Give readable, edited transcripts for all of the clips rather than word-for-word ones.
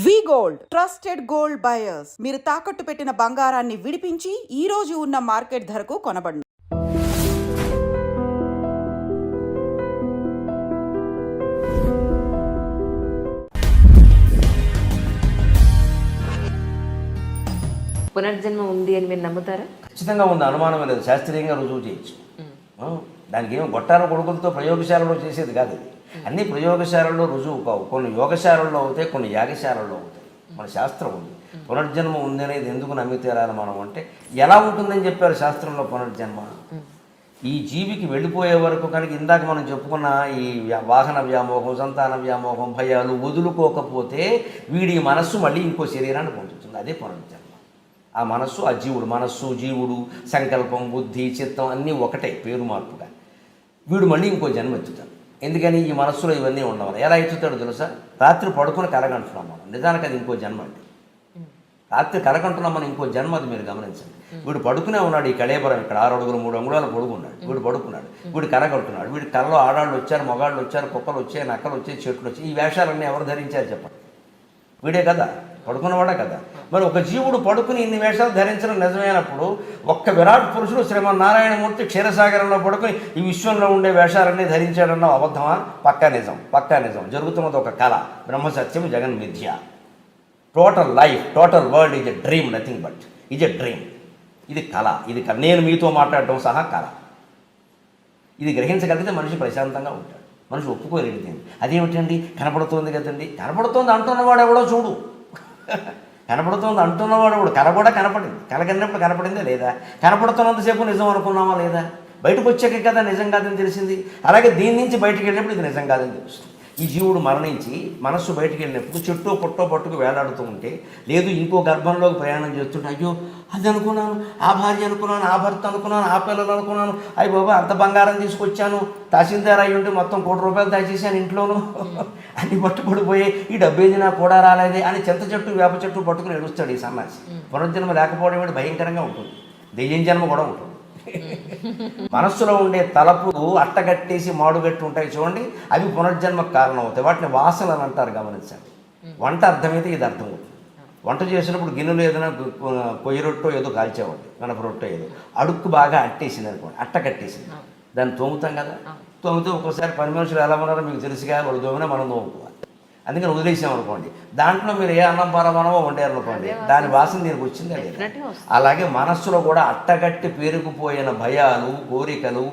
వి gold trusted gold buyers మీరు తాకట్టు పెట్టిన బంగారాన్ని విడిపించి ఈ రోజు ఉన్న మార్కెట్ ధరకు కొనబడును. పునర్జన్మ ఉంది అని మీరు నమ్ముతారా? ఖచ్చితంగా ఉంది, అనుమానం లేదు. శాస్త్రీయంగా రుజువు చేయొచ్చు. దానికి ఏమో గొట్టాల కొడుకులతో ప్రయోగశాలలో చేసేది కాదు ఇది. అన్ని ప్రయోగశాలల్లో రుజువు కావు. కొన్ని యోగశాలల్లో అవుతాయి, కొన్ని యాగశాలల్లో అవుతాయి. మన శాస్త్రం ఉంది. పునర్జన్మ ఉంది అనేది ఎందుకు నమ్మి తీరాలి మనం అంటే, ఎలా ఉంటుందని చెప్పారు శాస్త్రంలో పునర్జన్మ. ఈ జీవికి వెళ్ళిపోయే వరకు కనుక ఇందాక మనం చెప్పుకున్న ఈ వాహన వ్యామోహం, సంతాన వ్యామోహం, భయాలు వదులుకోకపోతే వీడి మనస్సు మళ్ళీ ఇంకో శరీరాన్ని పొందుతుంది. అదే పునర్జన్మ. ఆ మనస్సు, ఆ జీవుడు, మనస్సు జీవుడు, సంకల్పం, బుద్ధి, చిత్తం అన్నీ ఒకటే, పేరు మార్పుగా. వీడు మళ్ళీ ఇంకో జన్మ ఎత్తుతాడు. ఎందుకని? ఈ మనస్సులో ఇవన్నీ ఉండవాలి. ఎలా ఎత్తుతాడో తెలుసా? రాత్రి పడుకుని కలగంటున్నాం మనం, నిజానికి అది ఇంకో జన్మ అండి. రాత్రి కలగంటున్నాం మనం, ఇంకో జన్మ. అది మీరు గమనించండి. వీడు పడుకునే ఉన్నాడు, ఈ కళేబరం ఇక్కడ 6 అడుగులు 3 అంగుళాలు పడుకున్నాడు. వీడు పడుకున్నాడు, వీడు కలగంటున్నాడు. వీడి కళ్ళలో ఆడాళ్ళు వచ్చారు, మగాళ్ళు వచ్చారు, కుక్కలు వచ్చాయి, నక్కలు వచ్చాయి, చెట్లు వచ్చాయి. ఈ వేషాలన్నీ ఎవరు ధరించారు చెప్పండి? వీడే కదా, పడుకున్నవాడే కదా. మరి ఒక జీవుడు పడుకుని ఇన్ని వేషాలు ధరించడం నిజమైనప్పుడు, ఒక్క విరాట్ పురుషుడు శ్రీమన్నారాయణమూర్తి క్షీరసాగరంలో పడుకుని ఈ విశ్వంలో ఉండే వేషాలన్నీ ధరించాడన్న అబద్ధమా? పక్కా నిజం, పక్కా నిజం. జరుగుతున్నది ఒక కళ. బ్రహ్మసత్యం, జగన్ మిథ్య. Total life, total world is a dream, nothing but is a dream. ఇది కళ, ఇది కళ. నేను మీతో మాట్లాడటం సహా కళ. ఇది గ్రహించగలిగితే మనిషి ప్రశాంతంగా ఉంటాడు. మనిషి ఒప్పుకోలేనిది. అదేమిటండి? కనపడుతోంది కదండి. కనపడుతోంది అంటున్నవాడు ఎవడో చూడు. కనపడుతోంది అంటున్నవాడు ఎవడు? కళ కూడా కనపడింది. కళ కన్నప్పుడు కనపడిందా లేదా? కనపడుతున్నంతసేపు నిజం అనుకున్నామా లేదా? బయటకు వచ్చాకే కదా నిజం కాదని తెలిసింది. అలాగే దీని నుంచి బయటికి వెళ్ళినప్పుడు ఇది నిజం కాదని తెలుస్తుంది. ఈ జీవుడు మరణించి మనస్సు బయటికి వెళ్ళినప్పుడు చెట్టో పొట్టో పట్టుకు వేలాడుతూ ఉంటే, లేదు ఇంకో గర్భంలోకి ప్రయాణం చేస్తుంటే, అయ్యో అది అనుకున్నాను, ఆ భార్య అనుకున్నాను, ఆ భర్త అనుకున్నాను, ఆ పిల్లలు అనుకున్నాను, అయ్యి బాబా అంత బంగారం తీసుకొచ్చాను, తహసీల్దార్ అయ్యి ఉంటే మొత్తం ₹1,00,00,000 దాచేసాను ఇంట్లోనూ, అన్ని పట్టుబడిపోయి ఈ డబ్బేది నాకు కూడా రాలేదే అని చింత చెట్టు వేప చెట్టు పట్టుకుని ఏడుస్తాడు ఈ సన్నాసి. పునర్జన్మ లేకపోవడం ఏంటి? భయంకరంగా ఉంటుంది. దెయ్యం జన్మ కూడా ఉంటుంది. మనస్సులో ఉండే తలపులు అట్టగట్టేసి మాడుగట్టి ఉంటాయి చూడండి, అవి పునర్జన్మకు కారణం అవుతాయి. వాటిని వాసనలు అంటారు, గమనించండి. వంట అర్థమైతే ఇది అర్థమవుతుంది. వంట చేసినప్పుడు గిన్నెలు ఏదైనా కొయ్యి రొట్టో ఏదో కాల్చేవాడి, గణప రొట్టో ఏదో అడుక్కు బాగా అట్టేసింది అనుకోండి, అట్టగట్టేసింది. దాన్ని తోముతాం కదా. తోమితే ఒక్కోసారి పని మనుషులు ఎలా ఉన్నారో మీకు తెలుసుగా, వాళ్ళు తోమినా మనం తోముకోవాలి. అందుకని వదిలేసామనుకోండి, దాంట్లో మీరు ఏ అన్నం పరమానమో వండారనుకోండి, దాని వాసన దీనికి వచ్చిందా లేదా? అలాగే మనస్సులో కూడా అట్టగట్టి పేరుకుపోయిన భయాలు, కోరికలు,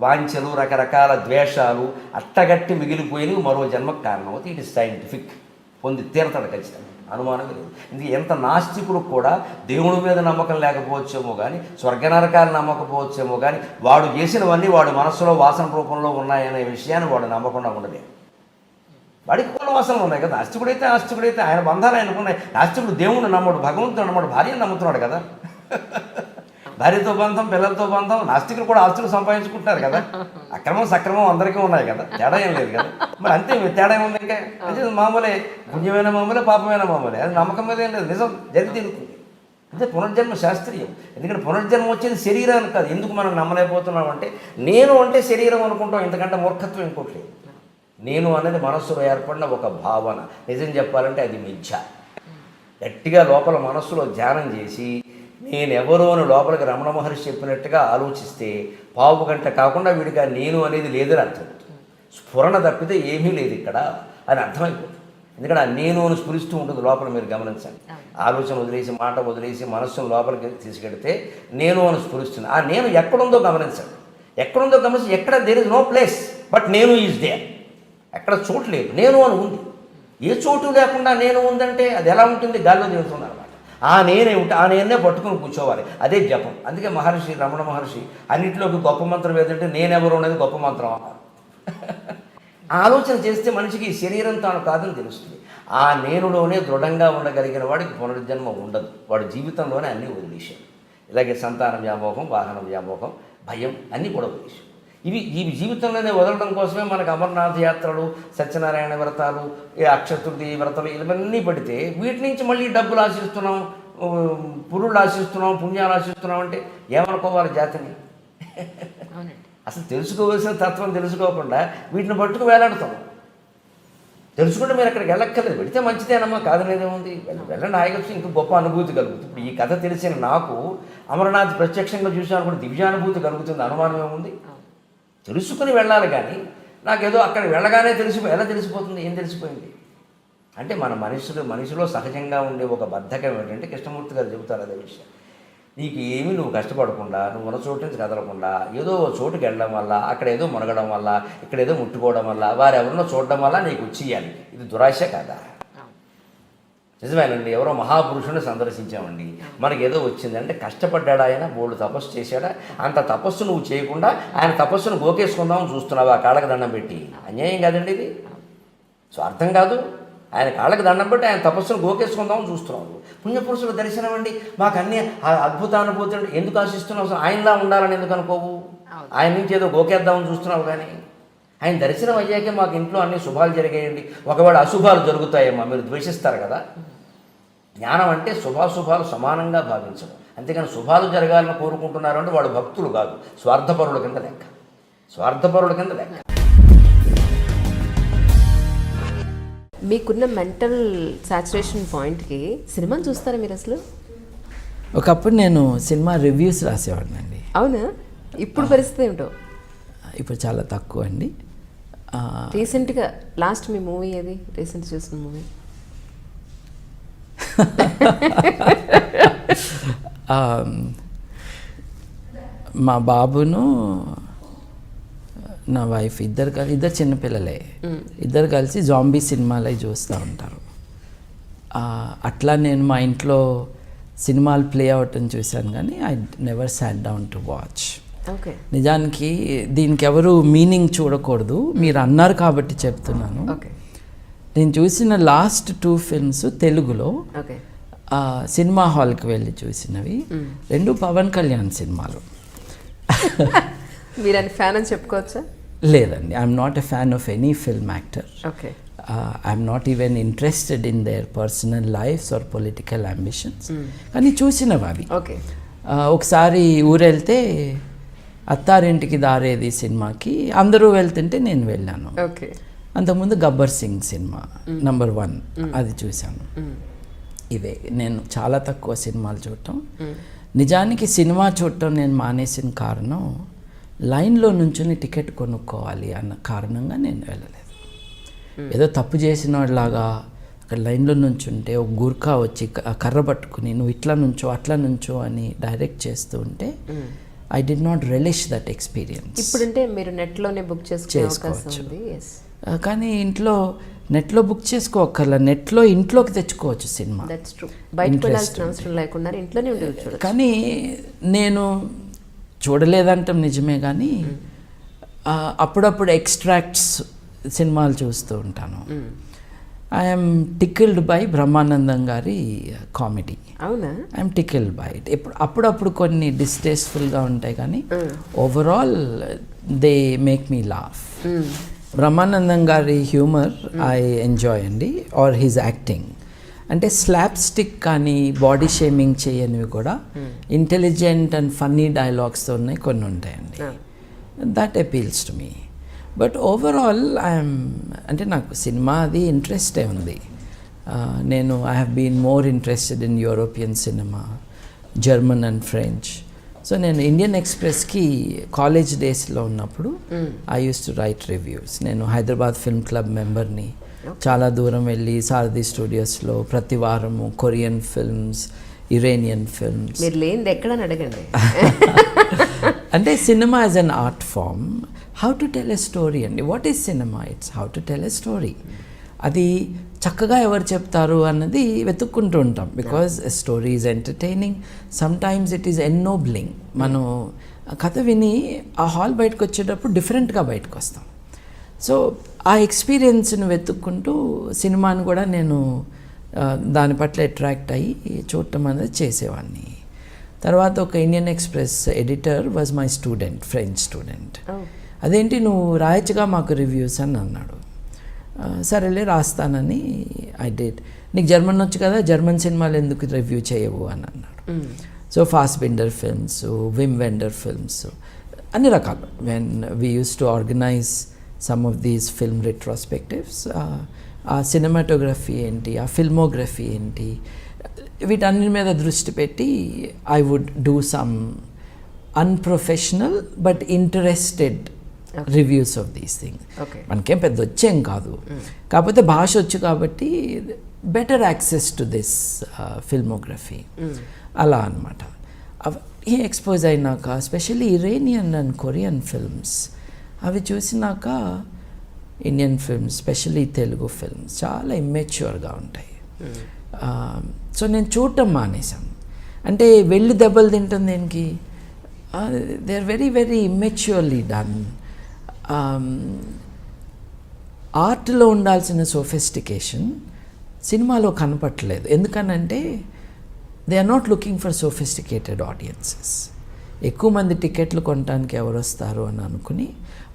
వాంఛలు, రకరకాల ద్వేషాలు అట్టగట్టి మిగిలిపోయినవి మరో జన్మకు కారణం అవుతుంది. It is scientific. పొంది తీరతాడు ఖచ్చితంగా, అనుమానం లేదు. ఇందుకు ఎంత నాస్తికుడు కూడా దేవుడి మీద నమ్మకం లేకపోవచ్చేమో కానీ, స్వర్గనరకాలు నమ్మకపోవచ్చేమో కానీ, వాడు చేసినవన్నీ వాడు మనస్సులో వాసన రూపంలో ఉన్నాయనే విషయాన్ని వాడు నమ్మకుండా ఉండలేదు. వాడికి కొన్ని వాసనలు ఉన్నాయి కదా. ఆస్తికుడైతే ఆయన బంధాలు ఆయనకున్నాయి. నాస్తికుడు దేవుడిని నమ్మడు, భగవంతుడు నమ్మడు, భార్యను నమ్ముతున్నాడు కదా. భార్యతో బంధం, పిల్లలతో బంధం. నాస్తికులు కూడా ఆస్తులు సంపాదించుకుంటారు కదా. అక్రమం సక్రమం అందరికీ ఉన్నాయి కదా, తేడా ఏం లేదు కదా. మరి అంతే, తేడా ఏముంది? ఇంకా అంటే మామూలే, పుణ్యమైన మామూలే, పాపమైన మామూలే. అది నమ్మకం మీద ఏం లేదు, నిజం జరిగి తీరుతుంది. అంటే పునర్జన్మ శాస్త్రీయం. ఎందుకంటే పునర్జన్మ వచ్చేది శరీరానికి కాదు. ఎందుకు మనం నమ్మలేకపోతున్నాం అంటే, నేను అంటే శరీరం అనుకుంటాం. ఎందుకంటే మూర్ఖత్వం ఇంకోటి లేదు. నేను అనేది మనస్సులో ఏర్పడిన ఒక భావన. నిజం చెప్పాలంటే అది మిథ్య. గట్టిగా లోపల మనస్సులో ధ్యానం చేసి నేనెవరో అని లోపలికి రమణ మహర్షి చెప్పినట్టుగా ఆలోచిస్తే పావు గంట కాకుండా వీడిగా నేను అనేది లేదని అర్థమవుతుంది. స్ఫురణ తప్పితే ఏమీ లేదు ఇక్కడ అని అర్థమైపోతుంది. ఎందుకంటే ఆ నేను అని స్ఫురిస్తూ ఉంటుంది లోపల, మీరు గమనించండి. ఆలోచన వదిలేసి, మాట వదిలేసి మనస్సును లోపలికి తీసుకెడితే నేను అని స్ఫురిస్తుంది. ఆ నేను ఎక్కడుందో గమనించండి. ఎక్కడుందో గమనించి, ఎక్కడ there is no place but నేను ఈజ్ దేర్. ఎక్కడ చోటు లేదు, నేను అని ఉంది. ఏ చోటు లేకుండా నేను ఉందంటే అది ఎలా ఉంటుంది? గాల్లో తిరుగుతుంది అనమాట. ఆ నేనే ఉంటే ఆ నేనే పట్టుకుని కూర్చోవాలి. అదే జపం. అందుకే మహర్షి, రమణ మహర్షి అన్నింటిలోకి గొప్ప మంత్రం ఏదంటే నేనెవరు అనేది గొప్ప మంత్రం అన్నారు. ఆలోచన చేస్తే మనిషికి శరీరం తాను కాదని తెలుస్తుంది. ఆ నేనులోనే దృఢంగా ఉండగలిగిన వాడికి పునర్జన్మ ఉండదు. వాడు జీవితంలోనే అన్నీ వదిలేశాడు. ఇలాగే సంతాన వ్యామోహం, వాహన వ్యామోహం, భయం అన్నీ కూడా వదిలేశాడు. ఈ జీవితంలోనే వదలడం కోసమే మనకు అమర్నాథ్ యాత్రలు, సత్యనారాయణ వ్రతాలు, అక్షతృతి వ్రతాలు ఇవన్నీ పడితే వీటి నుంచి మళ్ళీ డబ్బులు ఆశిస్తున్నాం, పురుళ్ళు ఆశిస్తున్నాం, పుణ్యాలు ఆశిస్తున్నాం అంటే ఏమనుకోవాలి జాతిని? అసలు తెలుసుకోవాల్సిన తత్వం తెలుసుకోకుండా వీటిని పట్టుకు వేలాడుతాం. తెలుసుకుంటే మీరు అక్కడికి వెళ్ళక్కర్లేదు, వెళితే మంచిదేనమ్మా, కాదనేదేముంది, వెళ్ళండి, హాయిగా వచ్చి ఇంకా గొప్ప అనుభూతి కలుగుతుంది. ఇప్పుడు ఈ కథ తెలిసిన నాకు అమరనాథ్ ప్రత్యక్షంగా చూసాను కూడా దివ్యానుభూతి కలుగుతుంది, అనుమానం ఏముంది? తెలుసుకుని వెళ్ళాలి, కానీ నాకేదో అక్కడ వెళ్ళగానే ఎలా తెలిసిపోతుంది? ఏం తెలిసిపోయింది అంటే మన మనిషిలో సహజంగా ఉండే ఒక బద్ధకం ఏంటంటే, కృష్ణమూర్తి గారు చెబుతారు అదే విషయం. నీకు ఏమీ నువ్వు కష్టపడకుండా, నువ్వు ఉన్న చోటు నుంచి కదలకుండా, ఏదో చోటుకి వెళ్ళడం వల్ల, అక్కడ ఏదో మునగడం వల్ల, ఇక్కడ ఏదో ముట్టుకోవడం వల్ల, వారెవరినో చూడడం వల్ల నీకు వచ్చేయాలి. ఇది దురాశ కాదా? నిజమేనండి. ఎవరో మహాపురుషుని సందర్శించామండి, మనకి ఏదో వచ్చిందంటే కష్టపడ్డాడు ఆయన, బోళ్ళు తపస్సు చేశాడా? అంత తపస్సు నువ్వు చేయకుండా ఆయన తపస్సును గోకేసుకుందామని చూస్తున్నావు ఆ కాళ్ళకి దండం పెట్టి. అన్యాయం కాదండి ఇది, స్వార్థం కాదు. ఆయన కాళ్ళకి దండం పెట్టి ఆయన తపస్సును గోకేసుకుందామని చూస్తున్నావు. పుణ్యపురుషుల దర్శనం అండి, మాకు అన్ని అద్భుతానుభూతి ఎందుకు ఆశిస్తున్నావు? ఆయనలా ఉండాలని ఎందుకు అనుకోవు? ఆయన నుంచి ఏదో గోకేద్దామని చూస్తున్నావు, కానీ ఆయన దర్శనం అయ్యాకే మాకు ఇంట్లో అన్ని శుభాలు జరిగాయండి, ఒకవేళ అశుభాలు జరుగుతాయేమో మీరు ద్వేషిస్తారు కదా. జ్ఞానం అంటే శుభాశుభాలు సమానంగా భావించడం, అంతేకాని శుభాలు జరగాలని కోరుకుంటున్నారు అంటే వాళ్ళు భక్తులు కాదు, స్వార్థపరుల కింద లెక్క. మీకున్న మెంటల్ సాచురేషన్ పాయింట్కి సినిమాని చూస్తారా మీరు అసలు? ఒకప్పుడు నేను సినిమా రివ్యూస్ రాసేవాడిని అండి. అవునా? ఇప్పుడు పరిస్థితి ఏమిటో? ఇప్పుడు చాలా తక్కువ అండి. రీసెంట్గా లాస్ట్ మీ మూవీ ఏది? రీసెంట్ చూసిన మూవీ? మా బాబును నా వైఫ్ ఇద్దరు చిన్నపిల్లలే, ఇద్దరు కలిసి జాంబీ సినిమాలు చూస్తూ ఉంటారు. అట్లా నేను మా ఇంట్లో సినిమాలు ప్లే అవటం చూశాను, కానీ I never sat down to watch. నిజానికి దీనికి ఎవరు మీనింగ్ చూడకూడదు, మీరు అన్నారు కాబట్టి చెప్తున్నాను. నేను చూసిన లాస్ట్ 2 ఫిల్మ్స్ తెలుగులో సినిమా హాల్కి వెళ్ళి చూసినవి, 2 పవన్ కళ్యాణ్ సినిమాలు. మీరు అని ఫ్యాన్ అని చెప్పుకోవచ్చా? లేదండి, I'm not a fan of any film actor. I'm not even interested in their personal lifes or political ambitions. కానీ చూసినవి అవి. ఒకసారి ఊరెళ్తే అత్తారింటికి దారేది సినిమాకి అందరూ వెళ్తుంటే నేను వెళ్ళాను. అంతకుముందు గబ్బర్ సింగ్ సినిమా నంబర్ 1 అది చూశాను. ఇవే నేను చాలా తక్కువ సినిమాలు చూడటం. నిజానికి సినిమా చూడటం నేను మానేసిన కారణం, లైన్లో నుంచుని టికెట్ కొనుక్కోవాలి అన్న కారణంగా నేను వెళ్ళలేదు. ఏదో తప్పు చేసిన వాళ్ళలాగా అక్కడ లైన్లో నుంచుంటే ఒక గుర్ఖా వచ్చి కర్ర పట్టుకుని నువ్వు ఇట్లా నుంచో అట్లా నుంచో అని డైరెక్ట్ చేస్తూ ఉంటే I did not relish that experience. ఇప్పుడంటే మీరు నెట్లోనే బుక్ చేసుకోవచ్చు, కానీ నెట్లో బుక్ చేసుకోకర్లా, నెట్లో ఇంట్లోకి తెచ్చుకోవచ్చు సినిమా. కానీ నేను చూడలేదంటాం నిజమే, కానీ అప్పుడప్పుడు ఎక్స్ట్రాక్ట్స్ సినిమాలు చూస్తూ ఉంటాను. ఐఎమ్ టికిల్డ్ బై బ్రహ్మానందం గారి కామెడీ. అవునా? I'm tickled by it. అప్పుడప్పుడు కొన్ని డిస్టేస్ఫుల్గా ఉంటాయి, కానీ overall they make me laugh. Brahmanandam గారి హ్యూమర్ ఐ ఎంజాయ్ అండి, ఆర్ హిజ్ యాక్టింగ్. అంటే స్లాప్ స్టిక్ కానీ బాడీ షేమింగ్ చేయనివి కూడా ఇంటెలిజెంట్ అండ్ ఫన్నీ డైలాగ్స్తో ఉన్నాయి, కొన్ని ఉంటాయండి. That appeals to me. But overall అంటే నాకు సినిమా అది ఇంట్రెస్టే ఉంది. నేను I have been more interested in European cinema, German and French. So నేను ఇండియన్ ఎక్స్ప్రెస్కి కాలేజ్ డేస్లో ఉన్నప్పుడు I use to right reviews. నేను హైదరాబాద్ ఫిల్మ్ క్లబ్ మెంబర్ని. చాలా దూరం వెళ్ళి సారథి స్టూడియోస్లో ప్రతి వారము కొరియన్ ఫిల్మ్స్, ఇరానియన్ ఫిల్మ్స్. మీరు లేనిది ఎక్కడని అడగండి. అంటే cinema as an art form, how to tell a story అండి. What is cinema? It's how to tell a story. అది చక్కగా ఎవరు చెప్తారు అన్నది వెతుక్కుంటూ ఉంటాం. Because story is entertaining, sometimes it is ennobling. మనం కథ విని ఆ హాల్ బయటకు వచ్చేటప్పుడు డిఫరెంట్గా బయటకు వస్తాం. సో ఆ ఎక్స్పీరియన్స్ని వెతుక్కుంటూ సినిమాని కూడా నేను దాని పట్ల అట్రాక్ట్ అయ్యి చూడటం అనేది చేసేవాడిని. తర్వాత ఒక Indian Express editor was my student, French student. అదేంటి నువ్వు రాయచ్చుగా మాకు రివ్యూస్ అని అన్నాడు. సరేలే రాస్తానని ఐ డిడ్. నీకు జర్మన్ వచ్చు కదా, జర్మన్ సినిమాలు ఎందుకు రివ్యూ చేయవు అని అన్నాడు. So Fassbinder films, Wim Wender films, అన్ని రకాలు. When we use to organise some of these film retrospectives, ఆ సినిమాటోగ్రఫీ ఏంటి, ఆ ఫిల్మోగ్రఫీ ఏంటి, వీటన్నిటి మీద దృష్టి పెట్టి I would do some unprofessional but interested reviews of these things. Okay. మనకేం పెద్ద వచ్చేం కాదు, కాకపోతే భాష వచ్చు కాబట్టి better access to this filmography అలా అనమాట. ఈ ఎక్స్పోజ్ అయినాక ఎస్పెషల్లీ ఇరేనియన్ అండ్ కొరియన్ ఫిల్మ్స్ అవి చూసినాక Indian films specially Telugu films చాలా ఇమ్మెచ్యూర్గా ఉంటాయి. సో నేను చూడటం మానేశాను. అంటే వెళ్ళి దెబ్బలు తింటుంది దేనికి, they are very very immaturely done. ఆర్ట్లో ఉండాల్సిన సోఫిస్టికేషన్ సినిమాలో కనపట్లేదు. ఎందుకనంటే they are not looking for sophisticated audiences. ఎక్కువ మంది టికెట్లు కొనడానికి ఎవరు వస్తారు అని అనుకుని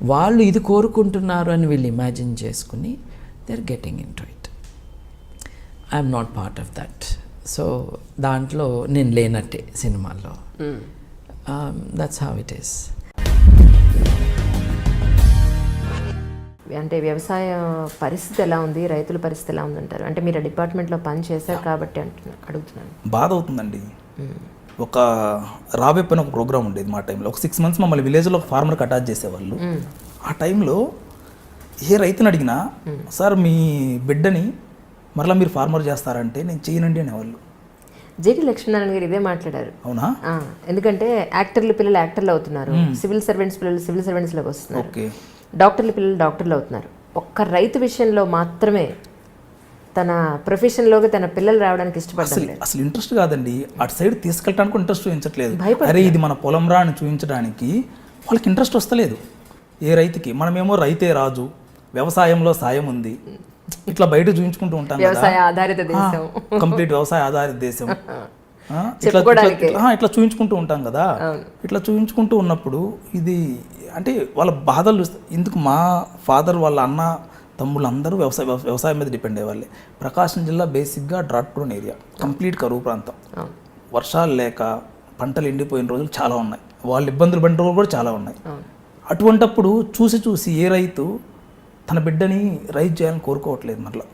వాళ్ళు ఇది కోరుకుంటున్నారు అని వీళ్ళు ఇమాజిన్ చేసుకుని they are getting into it. I'm not part of that. So దాంట్లో నేను లేనట్టే సినిమాల్లో. That's how it is. అంటే వ్యవసాయ పరిస్థితి ఎలా ఉంది, రైతుల పరిస్థితి ఎలా ఉందంటారు? అంటే మీరు డిపార్ట్మెంట్లో పని చేశారు కాబట్టి అడుగుతున్నాను. బాధ అవుతుందండి. ఒక రాబోయే పైన ఒక ప్రోగ్రామ్ ఉండేది మా టైంలో. ఒక 6 months మమ్మల్ని విలేజ్లో ఒక ఫార్మర్కి అటాచ్ చేసేవాళ్ళు. ఆ టైంలో ఏ రైతుని అడిగినా సార్ మీ బిడ్డని మరలా మీరు ఫార్మర్ చేస్తారంటే నేను చేయనండి అనేవాళ్ళు. జేడి లక్ష్మీనారాయణ గారు ఇదే మాట్లాడారు. అవునా? ఎందుకంటే యాక్టర్ల పిల్లలు యాక్టర్లు అవుతున్నారు, సివిల్ సర్వెంట్స్ పిల్లలు సివిల్ సర్వెంట్స్లోకి వస్తున్నారు, ఓకే, డాక్టర్ల పిల్లలు డాక్టర్లు అవుతున్నారు. ఒక్క రైతు విషయంలో మాత్రమే తన ప్రొఫెషన్లోకి తన పిల్లలు రావడానికి ఇష్టపడతారు. అసలు ఇంట్రెస్ట్ కాదండి, అటు సైడ్ తీసుకెళ్ళడానికి ఇంట్రెస్ట్ చూపించట్లేదు. అరే ఇది మన పొలం రా అని చూపించడానికి వాళ్ళకి ఇంట్రెస్ట్ వస్తలేదు ఏ రైతుకి. మనమేమో రైతే రాజు, వ్యవసాయంలో సాయం ఉంది, ఇట్లా బయట చూపించుకుంటూ ఉంటాం కదా, వ్యవసాయ ఆధారిత దేశం, కంప్లీట్ వ్యవసాయ ఆధారిత దేశం, చెప్పుకోవడానికి. ఇట్లా చూపించుకుంటూ ఉంటాం కదా. ఇట్లా చూపించుకుంటూ ఉన్నప్పుడు ఇది అంటే వాళ్ళ బాధలు ఇందుకు. మా ఫాదర్ వాళ్ళ అన్న తమ్ముళ్ళు అందరూ వ్యవసాయం మీద డిపెండ్ అయ్యేవాళ్ళే. ప్రకాశం జిల్లా బేసిక్గా డ్రాట్ ప్రోన్ ఏరియా, కంప్లీట్ కరువు ప్రాంతం. వర్షాలు లేక పంటలు ఎండిపోయిన రోజులు చాలా ఉన్నాయి, వాళ్ళు ఇబ్బందులు పడిన రోజులు కూడా చాలా ఉన్నాయి. అటువంటప్పుడు చూసి ఏ రైతు తన బిడ్డని రైతు చేయాలని కోరుకోవట్లేదు. మరలా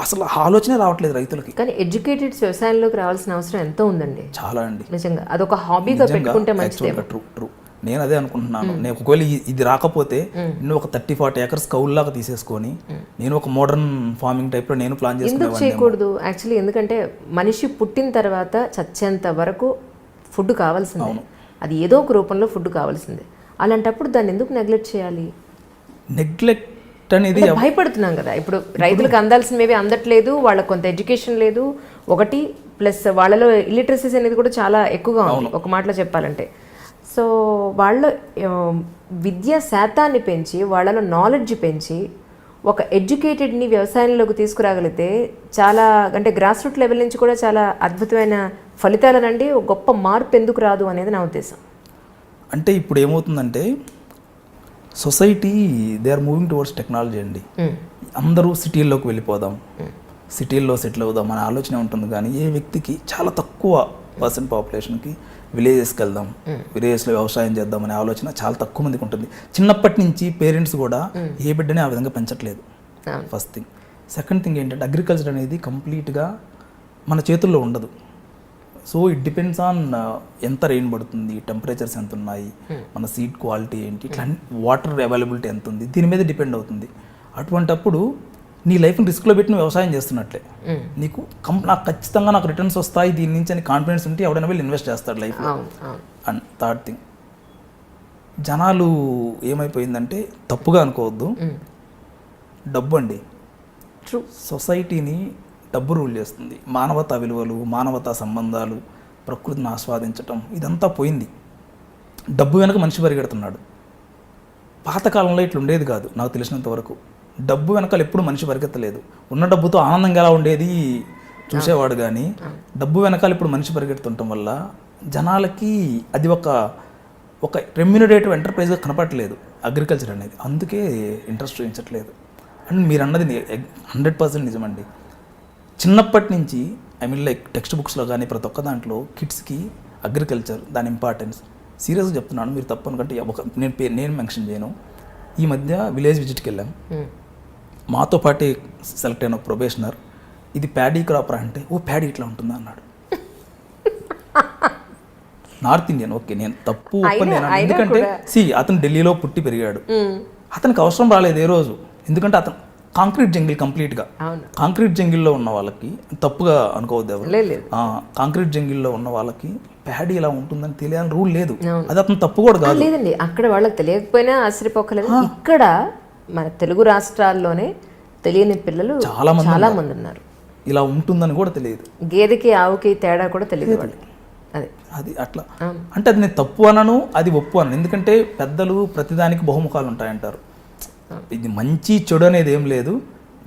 అసలు ఆలోచనే రావట్లేదు రైతులకి. కానీ ఎడ్యుకేటెడ్ వ్యవసాయంలోకి రావాల్సిన అవసరం ఎంతో ఉందండి. చాలా అండి, నిజంగా అదొక హాబీగా పెట్టుకుంటే మంచిది. ట్రూ. నేను అదే అనుకుంటున్నాను. నేను ఒకవేళ ఇది రాకపోతే నేను ఒక 30-40 acres కౌల్లాగా తీసేసుకొని నేను ఒక మోడర్న్ ఫార్మింగ్ టైప్లో నేను ప్లాన్ ఎందుకు చేయకూడదు యాక్చువల్లీ? ఎందుకంటే మనిషి పుట్టిన తర్వాత చచ్చేంత వరకు ఫుడ్ కావాల్సిందే, అది ఏదో ఒక రూపంలో ఫుడ్ కావాల్సిందే. అలాంటప్పుడు దాన్ని ఎందుకు నెగ్లెక్ట్ చేయాలి? నెగ్లెక్ట్ అనేది భయపడుతున్నాం కదా. ఇప్పుడు రైతులకు అందాల్సినవి అందట్లేదు, వాళ్ళకి కొంత ఎడ్యుకేషన్ లేదు ఒకటి, ప్లస్ వాళ్ళలో ఇల్లిటరసీస్ అనేది కూడా చాలా ఎక్కువగా ఉంది ఒక మాటలో చెప్పాలంటే. సో వాళ్ళ విద్యా శాతాన్ని పెంచి వాళ్ళలో నాలెడ్జ్ పెంచి ఒక ఎడ్యుకేటెడ్ని వ్యవసాయంలోకి తీసుకురాగలిగితే చాలా, అంటే గ్రాస్ రూట్ లెవెల్ నుంచి కూడా చాలా అద్భుతమైన ఫలితాలనండి, గొప్ప మార్పు ఎందుకు రాదు అనేది నా ఉద్దేశం. అంటే ఇప్పుడు ఏమవుతుందంటే society they are moving towards technology అండి. అందరూ సిటీల్లోకి వెళ్ళిపోదాం, సిటీల్లో సెటిల్ అవుదాం అనే ఆలోచన ఉంటుంది. కానీ ఏ వ్యక్తికి చాలా తక్కువ పర్సెంట్ పాపులేషన్కి విలేజెస్కి వెళ్దాం, విలేజెస్లో వ్యవసాయం చేద్దాం అనే ఆలోచన చాలా తక్కువ మందికి ఉంటుంది. చిన్నప్పటి నుంచి పేరెంట్స్ కూడా ఏ బిడ్డని ఆ విధంగా పెంచట్లేదు. First thing. సెకండ్ థింగ్ ఏంటంటే అగ్రికల్చర్ అనేది కంప్లీట్గా మన చేతుల్లో ఉండదు. సో ఇట్ డిపెండ్స్ ఆన్ ఎంత రెయిన్ పడుతుంది, టెంపరేచర్స్ ఎంత ఉన్నాయి, మన సీడ్ క్వాలిటీ ఏంటి, ఇట్లా వాటర్ అవైలబిలిటీ ఎంత ఉంది, దీని మీద డిపెండ్ అవుతుంది. అటువంటప్పుడు నీ లైఫ్ని రిస్క్లో పెట్టి నువ్వు వ్యవసాయం చేస్తున్నట్లే. నీకు నాకు ఖచ్చితంగా నాకు రిటర్న్స్ వస్తాయి దీని నుంచి అని కాన్ఫిడెన్స్ ఉంటే ఎవడైనా వెళ్ళి ఇన్వెస్ట్ చేస్తాడు లైఫ్లో. అండ్ థర్డ్ థింగ్, జనాలు ఏమైపోయిందంటే తప్పుగా అనుకోవద్దు, డబ్బు అండి సొసైటీని డబ్బు రూల్ చేస్తుంది. మానవతా విలువలు, మానవతా సంబంధాలు, ప్రకృతిని ఆస్వాదించటం ఇదంతా పోయింది. డబ్బు వెనక మనిషి పరిగెడుతున్నాడు. పాతకాలంలో ఇట్లా ఉండేది కాదు నాకు తెలిసినంత వరకు. డబ్బు వెనకాల ఎప్పుడు మనిషి పరిగెత్తలేదు. ఉన్న డబ్బుతో ఆనందంగా ఎలా ఉండేది చూసేవాడు. కానీ డబ్బు వెనకాల ఇప్పుడు మనిషి పరిగెడుతుండటం వల్ల జనాలకి అది ఒక రెమ్యూనరేటివ్ ఎంటర్ప్రైజ్గా కనపడట్లేదు అగ్రికల్చర్ అనేది. అందుకే ఇంట్రెస్ట్ చూపించట్లేదు. అండ్ మీరు అన్నది 100% నిజమండి. చిన్నప్పటి నుంచి లైక్ టెక్స్ట్ బుక్స్లో కానీ ప్రతి ఒక్క దాంట్లో కిడ్స్కి అగ్రికల్చర్ దాని ఇంపార్టెన్స్ సీరియస్గా చెప్తున్నాను. మీరు తప్పు అనుకుంటే నేను మెన్షన్ చేయను. ఈ మధ్య విలేజ్ విజిట్కి వెళ్ళాం. మాతో పాటే సెలెక్ట్ అయిన ప్రొబేషనర్ ఇది ప్యాడీ క్రాపర్ అంటే ఓ ప్యాడీ ఇట్లా ఉంటుందా అన్నాడు. నార్త్ ఇండియన్ ఓకే నేను తప్పు ఒప్పలేను ఎందుకంటే అతను ఢిల్లీలో పుట్టి పెరిగాడు, అతనికి అవసరం రాలేదు ఏ రోజు, ఎందుకంటే అతను కాంక్రీట్ జంగిల్ కంప్లీట్గా కాంక్రీట్ జంగిల్లో ఉన్న వాళ్ళకి తప్పుగా అనుకోవద్దు ఎవరు, కాంక్రీట్ జంగిల్లో ఉన్న వాళ్ళకి ప్యాడీ ఇలా ఉంటుందని తెలియాలని రూల్ లేదు, అది అతను తప్పు కూడా కాదు. లేదండి అక్కడ వాళ్ళకి తెలియకపోయినా ఆశ్చర్యపోకలేదు. ఇక్కడ మన తెలుగు రాష్ట్రాల్లోనే తెలియని పిల్లలు చాలా మంది ఉన్నారు, ఇలా ఉంటుందని కూడా తెలియదు, గేదెకి ఆవుకి తేడా కూడా తెలియదు వాళ్ళకి. అది అట్లా అంటే అది నేను తప్పు అనను, అది ఒప్పు అనను, ఎందుకంటే పెద్దలు ప్రతిదానికి బహుముఖాలు ఉంటాయంటారు. ఇది మంచి చెడు అనేది ఏం లేదు,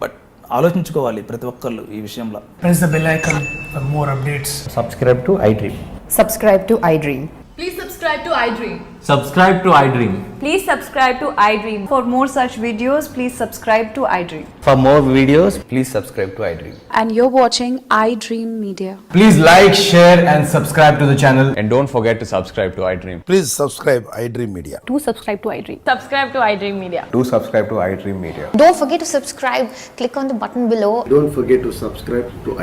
బట్ ఆలోచించుకోవాలి ప్రతి ఒక్కళ్ళు ఈ విషయంలో. Press the bell icon for more updates. Subscribe to iDream. Subscribe to iDream. Please subscribe to iDream. Subscribe to iDream. Please subscribe to iDream. For more such videos, please subscribe to iDream. For more videos, please subscribe to iDream. And you're watching iDream Media. Please like, share and subscribe to the channel. And don't forget to subscribe to iDream. Please subscribe iDream Media. Do subscribe to iDream. Subscribe to iDream Media. Do subscribe to iDream Media. Don't forget to subscribe. Click on the button below. Don't forget to subscribe to